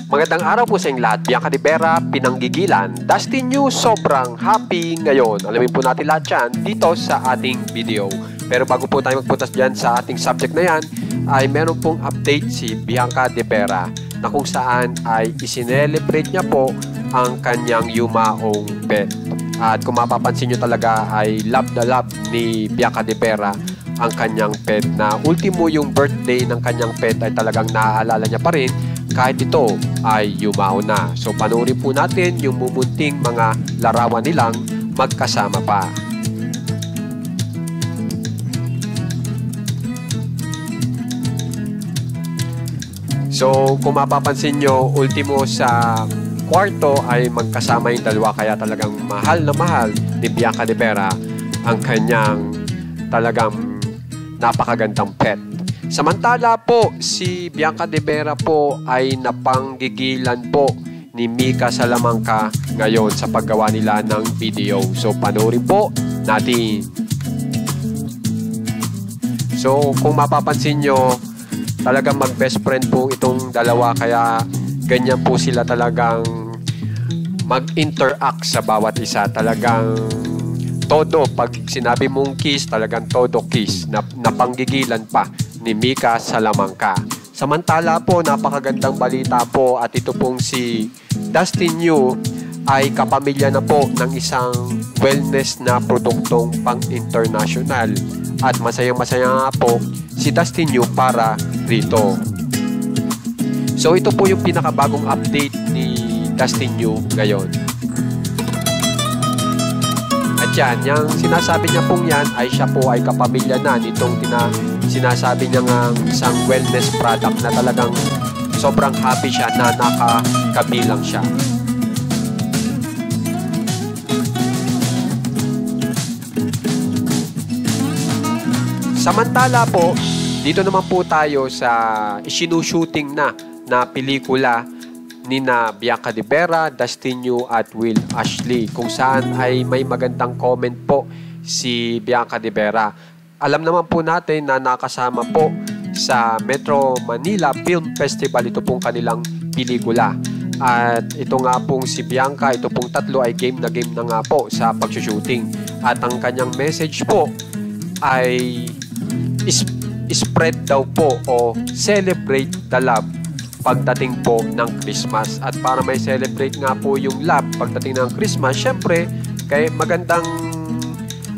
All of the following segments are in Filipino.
Magandang araw po sa inyong lahat. Bianca de Vera, pinanggigilan. Dustin Yu, sobrang happy ngayon. Alamin po natin lahat yan dito sa ating video. Pero bago po tayo magpunta dyan sa ating subject na yan, ay meron pong update si Bianca de Vera na kung saan ay isinelebrate niya po ang kanyang yumaong pet. At kung mapapansin nyo talaga ay love na love ni Bianca de Vera ang kanyang pet, na ultimo yung birthday ng kanyang pet ay talagang naaalala niya pa rin kahit ito ay yumao na. So panoorin po natin yung mumunting mga larawan nilang magkasama pa. So kung mapapansin nyo, ultimo sa kwarto ay magkasama yung dalawa, kaya talagang mahal na mahal ni Bianca de Vera ang kanyang talagang napakagandang pet. Samantala po, si Bianca de Vera po ay napanggigilan po ni Mika Salamanca ngayon sa paggawa nila ng video. So panoorin po natin. So kung mapapansin nyo, talagang mag-best friend po itong dalawa, kaya ganyan po sila talagang mag-interact sa bawat isa. Talagang todo, pag sinabi mong kiss, talagang todo kiss, napanggigilan pa ni Mika Salamanca. Samantala po, napakagandang balita po, at ito pong si Dustin Yu ay kapamilya na po ng isang wellness na produktong pang-international, at masayang-masaya nga po si Dustin Yu para rito. So ito po yung pinakabagong update ni Dustin Yu ngayon. At yan, yung sinasabi niya pong yan ay siya po ay kapamilya na nitong sinasabi niya nga isang wellness product na talagang sobrang happy siya na nakakabilang siya. Samantala po, dito naman po tayo sa isinushooting na pelikula ni na Bianca de Vera, Dustin Yu at Will Ashley, kung saan ay may magandang comment po si Bianca de Vera. Alam naman po natin na nakasama po sa Metro Manila Film Festival ito pong kanilang pelikula. At ito nga pong si Bianca, ito pong tatlo ay game na nga po sa pagsushooting. At ang kanyang message po ay spread daw po o celebrate the love pagdating po ng Christmas. At para may celebrate nga po yung love pagdating ng Christmas, syempre kaya magandang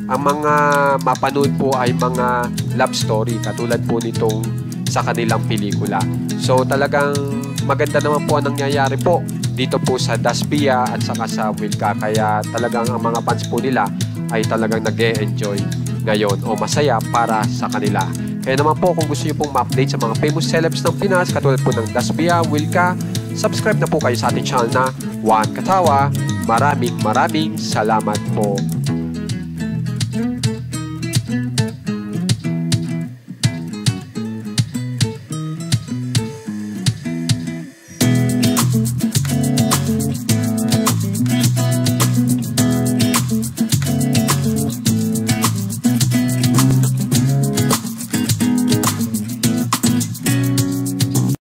ang mga mapanood po ay mga love story katulad po nitong sa kanilang pelikula. So talagang maganda naman po ang nangyayari po dito po sa Dasbia at saka sa Wilka, kaya talagang ang mga fans po nila ay talagang nag-e-enjoy ngayon o masaya para sa kanila. Kaya naman po, kung gusto niyo pong ma-update sa mga famous celebs ng Pinas katulad po ng Dasbia, Wilka, subscribe na po kayo sa ating channel na Juan Katawa. Maraming salamat po.